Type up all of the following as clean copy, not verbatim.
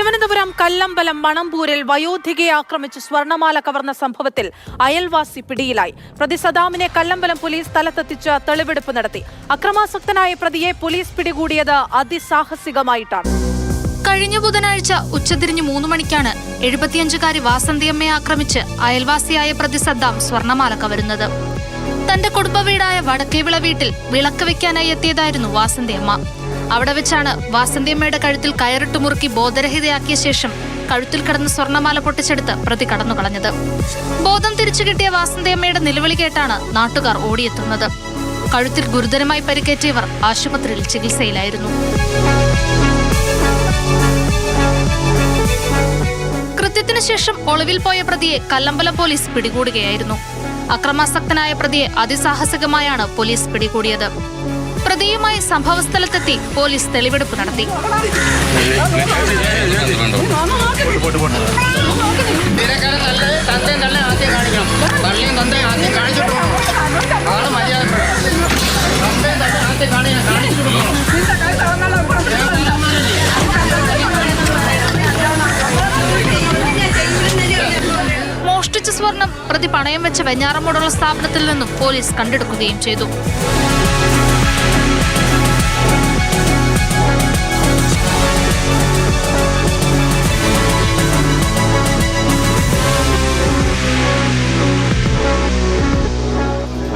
തിരുവനന്തപുരം കല്ലമ്പലം മണമ്പൂരിൽ വയോധികയെ ആക്രമിച്ച് സ്വർണമാല കവർന്ന സംഭവത്തിൽ അയൽവാസി പിടിയിലായി. പ്രതി സദാമിനെ കല്ലമ്പലം പോലീസ് സ്ഥലത്തെത്തിച്ച് തെളിവെടുപ്പ് നടത്തി. അക്രമാസക്തനായ പ്രതിയെ പോലീസ് പിടികൂടിയത് അതിസാഹസികമായിട്ടാണ്. കഴിഞ്ഞ ബുധനാഴ്ച ഉച്ചതിരിഞ്ഞ് 3 മണിക്കാണ് 75-കാരി വാസന്തിയമ്മയെ ആക്രമിച്ച് അയൽവാസിയായ പ്രതി സദ്ദാം സ്വർണമാല കവരുന്നത്. തന്റെ കുടുംബ വീടായ വടക്കേവിള വീട്ടിൽ വിളക്ക് വെക്കാനായി എത്തിയതായിരുന്നു വാസന്തിയമ്മ. അവിടെ വെച്ചാണ് വാസന്തിയമ്മയുടെ കഴുത്തിൽ കയറിട്ട് മുറുക്കി ബോധരഹിതയാക്കിയ ശേഷം കഴുത്തിൽ കിടന്ന സ്വർണമാല പൊട്ടിച്ചെടുത്ത് പ്രതി കടന്നുകളഞ്ഞത്. ബോധം തിരിച്ചു കിട്ടിയ വാസന്തിയമ്മയുടെ നിലവിളി കേട്ടാണ് നാട്ടുകാർ ഓടിയെത്തുന്നത്. കഴുത്തിൽ ഗുരുതരമായി പരിക്കേറ്റവർ ആശുപത്രിയിൽ ചികിത്സയിലായിരുന്നു. കൃത്യത്തിനു ശേഷം ഒളിവിൽ പോയ പ്രതിയെ കല്ലമ്പലം പോലീസ് പിടികൂടുകയായിരുന്നു. അക്രമാസക്തനായ പ്രതിയെ അതിസാഹസികമായാണ് പോലീസ് പിടികൂടിയത്. പ്രതിയുമായി സംഭവസ്ഥലത്തെത്തി പോലീസ് തെളിവെടുപ്പ് നടത്തി. മോഷ്ടിച്ച സ്വർണം പ്രതി പണയം വെച്ച വെഞ്ഞാറമൂടുള്ള സ്ഥാപനത്തിൽ നിന്നും പോലീസ് കണ്ടെടുക്കുകയും ചെയ്തു.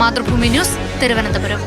മാതൃഭൂമി ന്യൂസ്, തിരുവനന്തപുരം.